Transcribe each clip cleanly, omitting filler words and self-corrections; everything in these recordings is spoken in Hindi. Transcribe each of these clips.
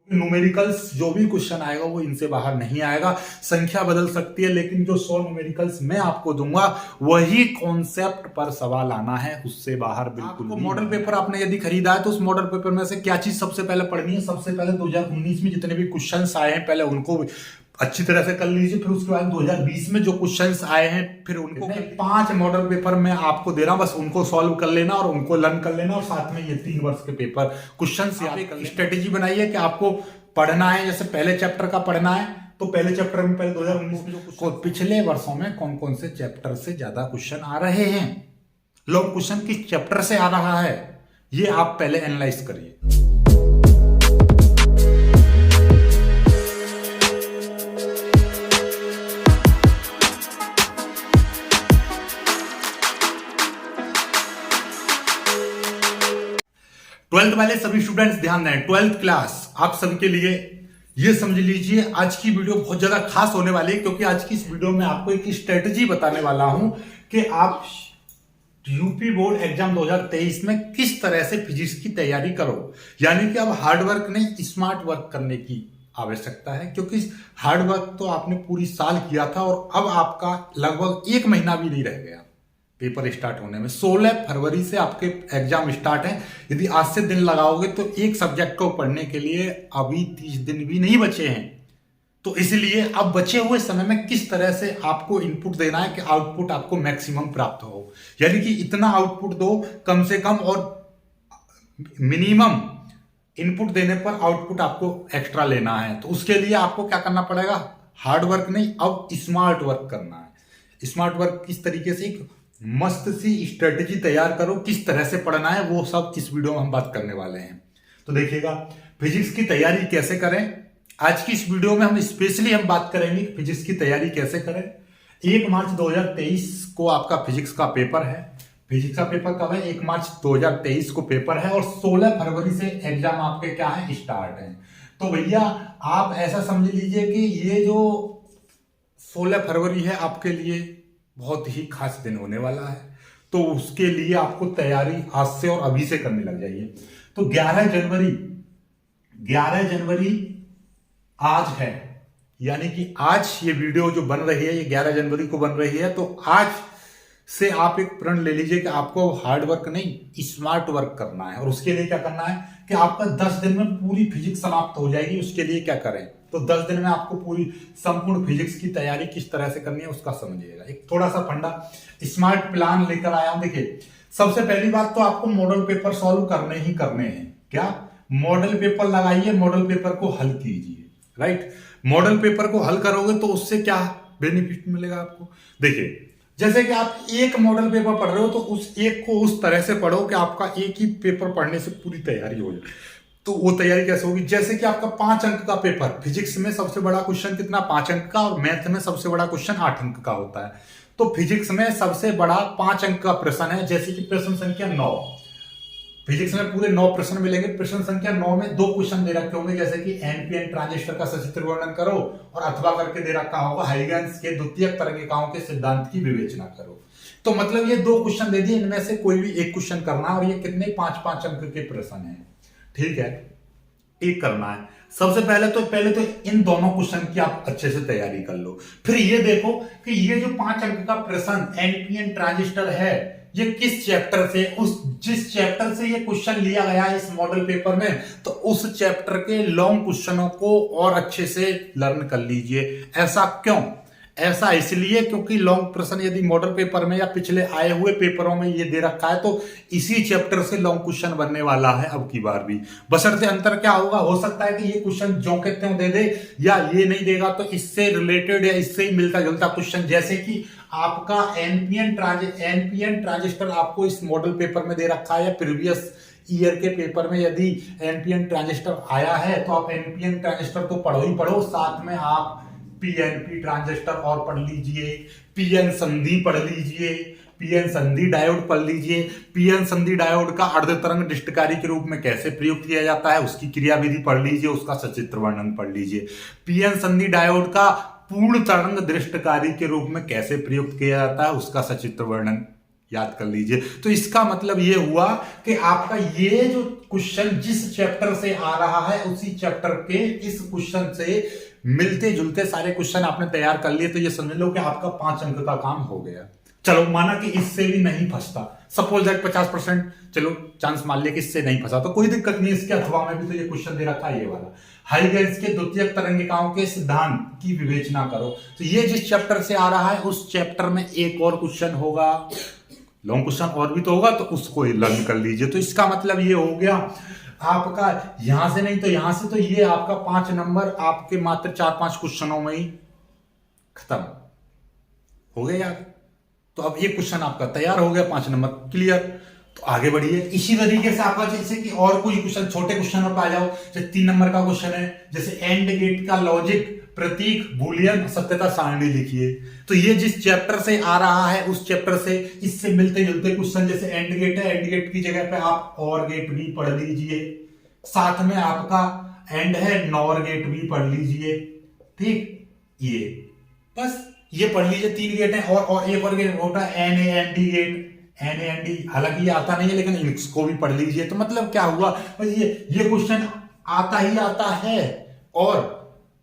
न्यूमेरिकल्स जो भी क्वेश्चन आएगा वो इनसे बाहर नहीं आएगा। संख्या बदल सकती है लेकिन जो 100 न्यूमेरिकल्स मैं आपको दूंगा वही कॉन्सेप्ट पर सवाल आना है, उससे बाहर बिल्कुल नहीं। मॉडल पेपर आपने यदि खरीदा है तो उस मॉडल पेपर में से क्या चीज सबसे पहले पढ़नी है? सबसे पहले 2019 में जितने भी क्वेश्चंस आए हैं पहले उनको अच्छी तरह से कर लीजिए। फिर उसके बाद 2020 में जो क्वेश्चंस आए हैं फिर उनको 5 मॉडल पेपर मैं आपको दे रहा हूं, बस उनको सॉल्व कर लेना और उनको लर्न कर लेना और साथ में ये 3 वर्ष के पेपर क्वेश्चंस याद कर लेना। स्ट्रेटेजी बनाइए कि आपको पढ़ना है, जैसे पहले चैप्टर का पढ़ना है तो पहले चैप्टर में पहले 2019 में जो पिछले वर्षों में कौन कौन से चैप्टर से ज्यादा क्वेश्चन आ रहे हैं, लॉन्ग क्वेश्चन किस चैप्टर से आ रहा है, ये आप पहले एनालाइज करिए। ट्वेल्थ वाले सभी स्टूडेंट्स ध्यान दें, ट्वेल्थ क्लास आप सभी के लिए ये समझ लीजिए आज की वीडियो बहुत ज्यादा खास होने वाली है, क्योंकि आज की इस वीडियो में आपको एक स्ट्रेटजी बताने वाला हूं कि आप यूपी बोर्ड एग्जाम 2023 में किस तरह से फिजिक्स की तैयारी करो। यानी कि अब हार्ड वर्क नहीं, स्मार्ट वर्क करने की आवश्यकता है, क्योंकि हार्ड वर्क तो आपने पूरी साल किया था और अब आपका लगभग 1 महीना भी नहीं रह गया पेपर स्टार्ट होने में। 16 फरवरी से आपके एग्जाम स्टार्ट है। यदि आज से दिन लगाओगे तो एक सब्जेक्ट को पढ़ने के लिए अभी 30 दिन भी नहीं बचे हैं। तो इसलिए अब बचे हुए समय में किस तरह से आपको इनपुट देना है कि आउटपुट आपको मैक्सिमम प्राप्त हो, यानी कि इतना आउटपुट दो कम से कम और मिनिमम इनपुट देने पर आउटपुट आपको एक्स्ट्रा लेना है। तो उसके लिए आपको क्या करना पड़ेगा? हार्ड वर्क नहीं, अब स्मार्ट वर्क करना है। स्मार्ट वर्क किस तरीके से, मस्त सी स्ट्रेटेजी तैयार करो, किस तरह से पढ़ना है वो सब इस वीडियो में हम बात करने वाले हैं। तो देखिएगा फिजिक्स की तैयारी कैसे करें। आज की इस वीडियो में हम स्पेशली बात करेंगे फिजिक्स की तैयारी कैसे करें। 1 मार्च 2023 को आपका फिजिक्स का पेपर है। फिजिक्स का पेपर कब है? 1 मार्च 2023 को पेपर है और 16 फरवरी से एग्जाम आपके क्या है? स्टार्ट है। तो भैया आप ऐसा समझ लीजिए कि ये जो 16 फरवरी है आपके लिए बहुत ही खास दिन होने वाला है। तो उसके लिए आपको तैयारी आज से और अभी से करने लग जाइए। तो 11 जनवरी आज है, यानी कि आज ये वीडियो जो बन रही है ये 11 जनवरी को बन रही है। तो आज से आप एक प्रण ले लीजिए कि आपको हार्ड वर्क नहीं स्मार्ट वर्क करना है। और उसके लिए क्या करना है कि आपका 10 दिन में पूरी फिजिक्स समाप्त हो जाएगी। उसके लिए क्या करें? तो 10 दिन में आपको पूरी संपूर्ण फिजिक्स की तैयारी किस तरह से करनी है उसका समझिएगा। एक थोड़ा सा फंडा स्मार्ट प्लान लेकर आया हूं। देखिए सबसे पहली बात तो आपको मॉडल पेपर सॉल्व करने ही करने हैं। क्या? मॉडल पेपर लगाइए, मॉडल पेपर को हल कीजिए। राइट, मॉडल पेपर को हल करोगे तो उससे क्या बेनिफिट मिलेगा आपको? देखिए जैसे कि आप एक मॉडल पेपर पढ़ रहे हो तो उस एक को उस तरह से पढ़ो कि आपका एक ही पेपर पढ़ने से पूरी तैयारी हो जाए। तो वो तैयारी कैसे होगी? जैसे कि आपका 5 अंक का पेपर, फिजिक्स में सबसे बड़ा क्वेश्चन कितना? 5 अंक का, और मैथ में सबसे बड़ा क्वेश्चन 8 अंक का होता है। तो फिजिक्स में सबसे बड़ा 5 अंक का प्रश्न है, जैसे कि प्रश्न संख्या 9। फिजिक्स में पूरे 9 प्रश्न मिलेंगे। प्रश्न संख्या 9 में 2 क्वेश्चन दे रखे होंगे, जैसे कि एनपीएन ट्रांजिस्टर का सचित्र वर्णन करो, और अथवा करके दे रखा होगा हाइगेंस के द्वितीयक तरंगिकाओं के सिद्धांत की विवेचना करो। तो मतलब ये 2 क्वेश्चन दे दिए, इनमें से कोई भी एक क्वेश्चन करना है। और ये कितने? 5-5 अंक के प्रश्न है। ठीक है, एक करना है। सबसे पहले तो इन दोनों क्वेश्चन की आप अच्छे से तैयारी कर लो। फिर ये देखो कि ये जो 5 अंक का प्रश्न एनपीएन ट्रांजिस्टर है ये किस चैप्टर से, जिस चैप्टर से ये क्वेश्चन लिया गया है इस मॉडल पेपर में, तो उस चैप्टर के लॉन्ग क्वेश्चनों को और अच्छे से लर्न कर लीजिए। ऐसा क्यों? ऐसा इसलिए क्योंकि लॉन्ग प्रश्न यदि मॉडल पेपर में या पिछले आए हुए पेपरों में ये दे रखा है तो इसी चैप्टर से लॉन्ग क्वेश्चन बनने वाला है अब की बार भी। बशर्ते अंतर क्या होगा? हो सकता है कि ये क्वेश्चन जो के त्यों दे दे, या ये नहीं देगा तो इससे रिलेटेड या इससे ही मिलता जुलता क्वेश्चन, जैसे कि आपका एनपीएन ट्रांजिस्टर आपको इस मॉडल पेपर में दे रखा है, या प्रीवियस ईयर के पेपर में यदि एनपीएन ट्रांजिस्टर आया है तो आप एनपीएन ट्रांजिस्टर तो पढ़ो ही पढ़ो, साथ में आप पीएनपी ट्रांजिस्टर और पढ़ लीजिए, पीएन संधि पढ़ लीजिए, पीएन संधि डायोड पढ़ लीजिए। पीएन संधि डायोड का अर्धतरंग दृष्टिकारी के रूप में कैसे प्रयुक्त किया जाता है उसकी क्रियाविधि पढ़ लीजिए, उसका सचित्र वर्णन पढ़ लीजिए। पीएन संधि डायोड का पूर्ण तरंग दृष्टिकारी के रूप में कैसे प्रयुक्त किया जाता है उसका सचित्र वर्णन याद कर लीजिए। तो इसका मतलब ये हुआ कि आपका ये जो क्वेश्चन जिस चैप्टर से आ रहा है उसी चैप्टर के इस क्वेश्चन से मिलते जुलते सारे क्वेश्चन आपने तैयार कर लिए, तो ये समझ लो कि आपका 5 अंक का काम हो गया। चलो माना कि इससे भी नहीं फंसता, सपोज दैट 50%, चलो चांस मान लिया कि इससे नहीं फंसा तो कोई दिक्कत नहीं। इसके अथवा में भी तो ये क्वेश्चन दे रखा है ये वाला, हाइगेंस के द्वितीयक तरंगिकाओं के सिद्धांत की विवेचना करो। तो ये जिस चैप्टर से आ रहा है उस चैप्टर में एक और क्वेश्चन होगा, लॉन्ग क्वेश्चन और भी तो होगा, तो उसको लर्न कर लीजिए। तो इसका मतलब ये हो गया आपका यहां से नहीं तो यहां से, तो ये आपका 5 नंबर आपके मात्र 4-5 क्वेश्चनों में ही खत्म हो गया यार। तो अब ये क्वेश्चन आपका तैयार हो गया, 5 नंबर क्लियर। तो आगे बढ़िए इसी तरीके से आपका जैसे कि और कोई क्वेश्चन छोटे क्वेश्चन पे आ जाओ, जैसे 3 नंबर का क्वेश्चन है, जैसे एंड गेट का लॉजिक, प्रतीक, बूलियन, सत्यता सारणी लिखिए। तो ये जिस चैप्टर से आ रहा है उस चैप्टर से इससे मिलते जुलते क्वेश्चन, जैसे एंड गेट है, एंड गेट की जगह पे आप और गेट भी पढ़ लीजिए, साथ में आपका एंड है, नॉर गेट भी पढ़ लीजिए। ठीक, ये बस ये पढ़ लीजिए, 3 गेट है और एक और गेट होता है N A N D gate, N A N D, हालांकि ये आता नहीं है लेकिन इसको भी पढ़ लीजिए। तो मतलब क्या हुआ, बस ये क्वेश्चन आता ही आता है, और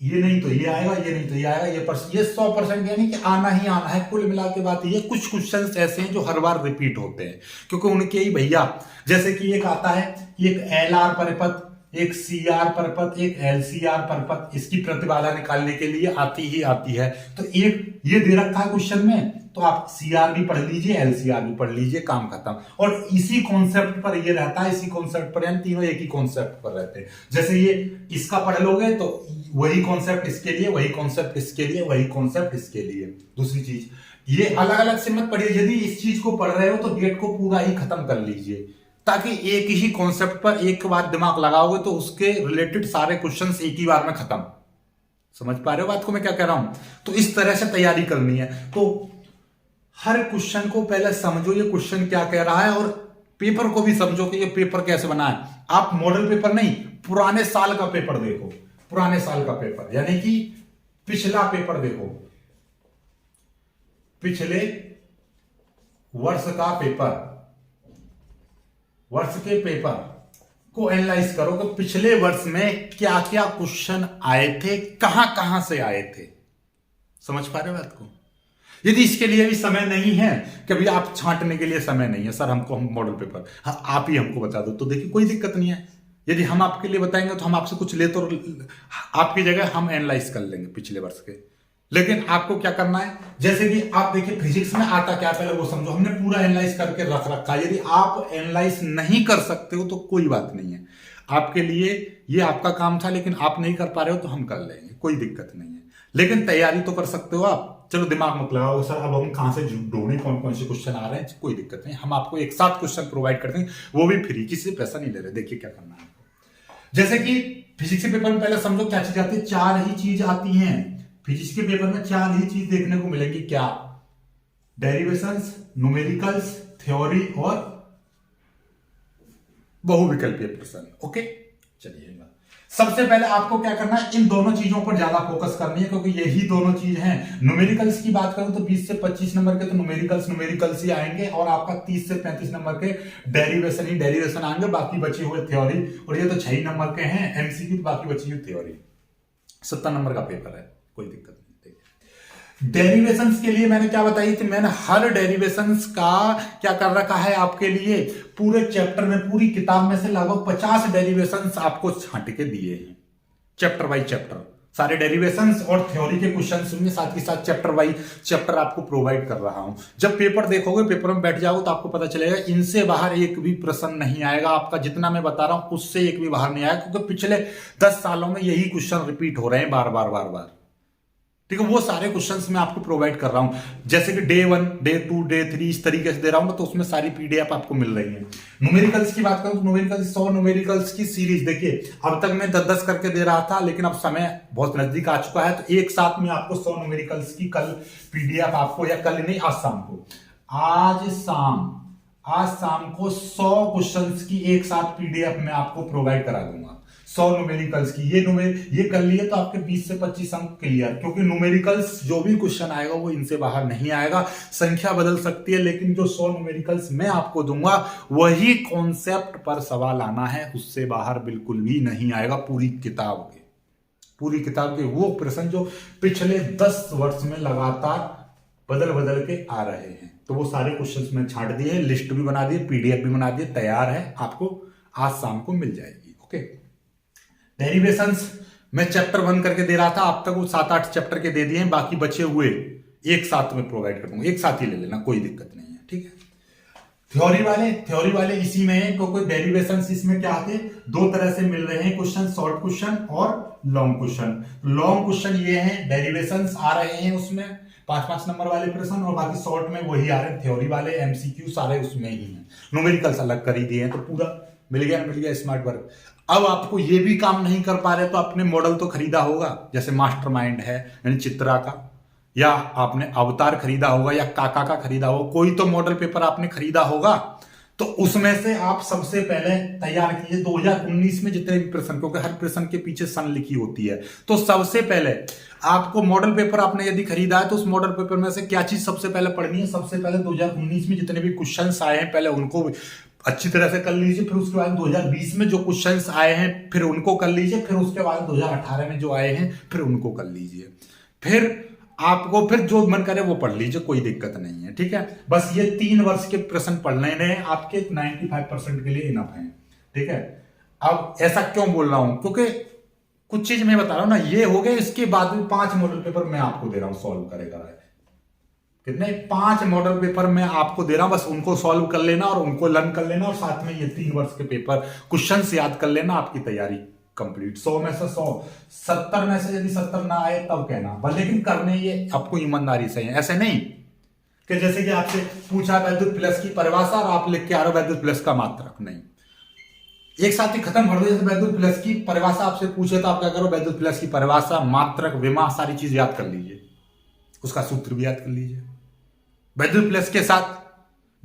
ये नहीं तो ये आएगा, ये नहीं तो ये आएगा, ये 100% यानी कि आना ही आना है। कुल मिला के बात ये कुछ क्वेश्चंस ऐसे हैं जो हर बार रिपीट होते हैं, क्योंकि उनके ही भैया जैसे कि एक आता है, एक एल आर परिपथ, एक सी आर परिपथ, एक एल सी आर परिपथ, इसकी प्रतिबाधा निकालने के लिए आती ही आती है। तो एक ये दे रखा है क्वेश्चन में, तो आप सी आर भी पढ़ लीजिए, एल सी आर भी पढ़ लीजिए, काम खत्म। और इसी कॉन्सेप्ट पर ये रहता है, इसी कॉन्सेप्ट पर, यानी तीनों एक ही कॉन्सेप्ट पर रहते हैं। जैसे ये इसका पढ़ लोगे तो वही कॉन्सेप्ट इसके लिए, वही कॉन्सेप्ट इसके लिए, वही कॉन्सेप्ट इसके लिए। दूसरी चीज, ये अलग अलग से मत पढ़िए। यदि इस चीज को पढ़ रहे हो तो गेट को पूरा ही खत्म कर लीजिए, ताकि एक ही कॉन्सेप्ट पर एक बार दिमाग लगाओगे तो उसके रिलेटेड सारे क्वेश्चंस एक ही बार में खत्म। समझ पा रहे हो बात को मैं क्या कह रहा हूं? तो इस तरह से तैयारी करनी है। तो हर क्वेश्चन को पहले समझो ये क्वेश्चन क्या कह रहा है, और पेपर को भी समझो कि ये पेपर कैसे बना है। आप मॉडल पेपर नहीं, पुराने साल का पेपर देखो, पुराने साल का पेपर यानी कि पिछला पेपर देखो, पिछले वर्ष का पेपर, वर्ष के पेपर को एनालाइज करो कि पिछले वर्ष में क्या क्या क्वेश्चन आए थे, कहां कहां से आए थे। समझ पा रहे हो बात को? यदि इसके लिए भी समय नहीं है, कभी आप छांटने के लिए समय नहीं है, सर हमको हम मॉडल पेपर, हाँ आप ही हमको बता दो, तो देखिए कोई दिक्कत नहीं है। यदि हम आपके लिए बताएंगे तो हम आपसे कुछ ले तो आपकी जगह हम एनालाइज कर लेंगे पिछले वर्ष के। लेकिन आपको क्या करना है, जैसे कि आप देखिए फिजिक्स में आता क्या पहले वो समझो, हमने पूरा एनालाइज करके रख रखा है। यदि आप एनालाइज नहीं कर सकते हो तो कोई बात नहीं है, आपके लिए ये आपका काम था, लेकिन आप नहीं कर पा रहे हो तो हम कर लेंगे, कोई दिक्कत नहीं है। लेकिन तैयारी तो कर सकते हो आप। चलो दिमाग मत लगाओ सर अब हम कहां से ढूंढे, कौन कौन से क्वेश्चन आ रहे हैं, कोई दिक्कत नहीं, हम आपको एक साथ क्वेश्चन प्रोवाइड करते हैं, वो भी फ्री, किसी से पैसा नहीं ले रहे। देखिए क्या करना है आपको, जैसे कि फिजिक्स के पेपर में पहले समझो क्या चीज आती है, 4 ही चीज आती हैं फिजिक्स के पेपर में, 4 ही चीज देखने को मिलेगी। क्या? डेरिवेशंस, न्यूमेरिकल्स, थ्योरी और बहुविकल्पीय प्रश्न। ओके चलिए, सबसे पहले आपको क्या करना है, इन दोनों चीजों पर ज्यादा फोकस करनी है, क्योंकि यही दोनों चीज हैं। न्यूमेरिकल्स की बात करूं तो 20 से 25 नंबर के तो न्यूमेरिकल्स ही आएंगे, और आपका 30 से 35 नंबर के डेरिवेशन आएंगे, बाकी बचे हुए थ्योरी, और ये तो 6 नंबर के हैं एमसीक्यू, बाकी बची हुई थ्योरी। 70 नंबर का पेपर है, कोई दिक्कत नहीं। डेरिवेशंस के लिए मैंने क्या बताई थी, मैंने हर डेरिवेशंस का क्या कर रखा है आपके लिए, पूरे चैप्टर में, पूरी किताब में से लगभग 50 डेरिवेशंस आपको छांट के दिए हैं, चैप्टर बाई चैप्टर सारे डेरिवेशंस और थ्योरी के क्वेश्चंस में, साथ ही साथ चैप्टर बाई चैप्टर आपको प्रोवाइड कर रहा हूं। जब पेपर देखोगे, पेपर में बैठ जाओगे तो आपको पता चलेगा इनसे बाहर एक भी प्रश्न नहीं आएगा आपका, जितना मैं बता रहा हूं उससे एक भी बाहर नहीं आएगा, क्योंकि पिछले 10 सालों में यही क्वेश्चन रिपीट हो रहे हैं बार बार। ठीक है, वो सारे क्वेश्चंस मैं आपको प्रोवाइड कर रहा हूं, जैसे कि डे 1, डे 2, डे 3 इस तरीके से दे रहा हूं, तो उसमें सारी पीडीएफ आपको मिल रही है। न्यूमेरिकल्स की बात करूं तो न्यूमेरिकल्स 100 न्यूमेरिकल्स की सीरीज, देखिए अब तक मैं 10-10 करके दे रहा था, लेकिन अब समय बहुत नजदीक आ चुका है, तो एक साथ में आपको 100 न्यूमेरिकल्स की कल पीडीएफ आपको, या कल नहीं आज शाम को, आज शाम को 100 क्वेश्चंस की एक साथ पीडीएफ में आपको प्रोवाइड करा दूंगा। 100 न्यूमेरिकल्स की। ये कर लिए तो आपके 20 से 25 अंक क्लियर, क्योंकि न्यूमेरिकल्स जो भी क्वेश्चन आएगा वो इनसे बाहर नहीं आएगा। संख्या बदल सकती है, लेकिन जो 100 न्यूमेरिकल्स मैं आपको दूंगा वही कॉन्सेप्ट पर सवाल आना है, उससे बाहर बिल्कुल भी नहीं आएगा। पूरी किताब के वो प्रश्न जो पिछले 10 वर्ष में लगातार बदल बदल के आ रहे हैं, तो वो सारे क्वेश्चंस में छांट दिए, लिस्ट भी बना दी, पीडीएफ भी बना दिए, तैयार है, आपको आज शाम को मिल जाएगी। ओके, डेरिवेशंस मैं चैप्टर 1 करके दे रहा था, अब तक वो 7-8 चैप्टर के दे दिए हैं, बाकी बचे हुए एक साथ में प्रोवाइड कर दूंगा, एक साथ ही ले लेना, कोई दिक्कत नहीं है। ठीक है, थ्योरी वाले इसी में है, क्योंकि डेरिवेशंस इसमें क्या आते हैं, दो तरह से मिल रहे हैं क्वेश्चन, शॉर्ट क्वेश्चन और लॉन्ग क्वेश्चन। लॉन्ग क्वेश्चन ये हैं, डेरिवेशंस आ रहे हैं उसमें 5-5 नंबर वाले प्रश्न, और बाकी शॉर्ट में वही आ रहे हैं, थ्योरी वाले एमसीक्यू सारे उसमें ही हैं। न्यूमेरिकल्स अलग कर ही दिए हैं, तो पूरा मिल गया स्मार्ट वर्क। अब आपको ये भी काम नहीं कर पा रहे तो आपने मॉडल तो खरीदा होगा, जैसे मास्टरमाइंड है यानी चित्रा का, या आपने अवतार खरीदा होगा, या काका का खरीदा होगा, कोई तो मॉडल पेपर आपने खरीदा होगा। तो उसमें से आप सबसे पहले तैयार कीजिए 2019 में जितने भी प्रश्न, क्योंकि हर प्रश्न के पीछे सन लिखी होती है, तो सबसे पहले आपको मॉडल पेपर आपने यदि खरीदा है तो उस मॉडल पेपर में से क्या चीज सबसे पहले पढ़नी है। सबसे पहले 2019 में जितने भी क्वेश्चंस आए हैं पहले उनको अच्छी तरह से कर लीजिए, फिर उसके बाद 2020 में जो क्वेश्चंस आए हैं फिर उनको कर लीजिए, फिर उसके बाद 2018 में जो आए हैं फिर उनको कर लीजिए, फिर आपको फिर जो मन करे वो पढ़ लीजिए, कोई दिक्कत नहीं है। ठीक है, बस ये 3 वर्ष के प्रश्न पढ़ लेने आपके 95% के लिए इनफ है। ठीक है, अब ऐसा क्यों बोल रहा हूं, क्योंकि कुछ चीज मैं बता रहा हूं ना, ये हो गए, इसके बाद भी 5 मॉडल पेपर मैं आपको दे रहा हूं, सॉल्व करेगा कितने, 5 मॉडल पेपर मैं आपको दे रहा हूं, बस उनको सॉल्व कर लेना और उनको लर्न कर लेना, और साथ में ये 3 वर्ष के पेपर क्वेश्चन याद कर लेना, आपकी तैयारी कंप्लीट। 100 में से 100, 70 में से यदि 70 ना आए तब कहना, लेकिन करने ये आपको ईमानदारी से है, ऐसे नहीं कि जैसे कि आपसे पूछा वैद्युत प्लस की परिभाषा और आप लिख के आ रहे हो वैद्युत प्लस का मात्रक, नहीं, एक साथ ही खत्म कर दो। जैसे वैद्युत प्लस की परिभाषा आपसे पूछे तो आप क्या करो, वैद्युत प्लस की परिभाषा, मात्रक, विमा, सारी चीज याद कर लीजिए, उसका सूत्र भी याद कर लीजिए, वैद्युत प्लस के साथ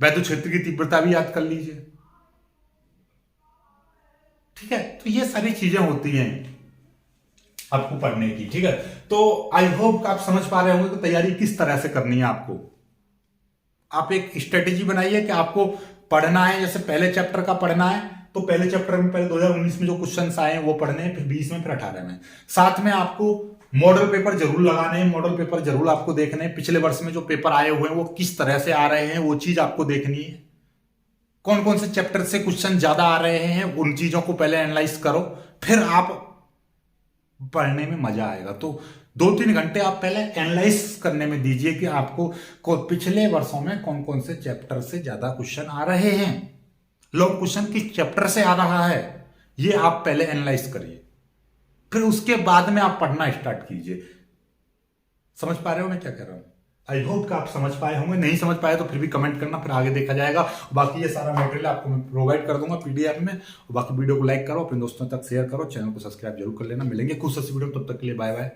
वैद्युत क्षेत्र की तीव्रता भी याद कर लीजिए। ठीक है, तो ये सारी चीजें होती हैं आपको पढ़ने की। ठीक है, तो आई होप आप समझ पा रहे होंगे कि तैयारी किस तरह से करनी है आपको। आप एक स्ट्रेटेजी बनाइए कि आपको पढ़ना है, जैसे पहले चैप्टर का पढ़ना है तो पहले चैप्टर में पहले 2019 में जो क्वेश्चंस आए हैं वो पढ़ने हैं, फिर 20 में, फिर 18 में। साथ में आपको मॉडल पेपर जरूर लगाने हैं, मॉडल पेपर जरूर आपको देखने हैं, पिछले वर्ष में जो पेपर आए हुए हैं वो किस तरह से आ रहे हैं वो चीज आपको देखनी है, कौन कौन से चैप्टर से क्वेश्चन ज्यादा आ रहे हैं उन चीजों को पहले एनालाइज करो, फिर आप पढ़ने में मजा आएगा। तो 2-3 घंटे आप पहले एनालाइज करने में दीजिए कि आपको पिछले वर्षों में कौन कौन से चैप्टर से ज्यादा क्वेश्चन आ रहे हैं, लॉन्ग क्वेश्चन किस चैप्टर से आ रहा है, ये आप पहले एनालाइज करिए, फिर उसके बाद में आप पढ़ना स्टार्ट कीजिए। समझ पा रहे हो मैं क्या कह रहा हूं? आई होप कि आप समझ पाए होंगे, नहीं समझ पाए तो फिर भी कमेंट करना, फिर आगे देखा जाएगा। बाकी ये सारा मटेरियल आपको मैं प्रोवाइड कर दूंगा पीडीएफ में। बाकी वीडियो को लाइक करो, अपने दोस्तों तक शेयर करो, चैनल को सब्सक्राइब जरूर कर लेना। मिलेंगे कुछ वीडियो, तब तक के लिए बाय बाय।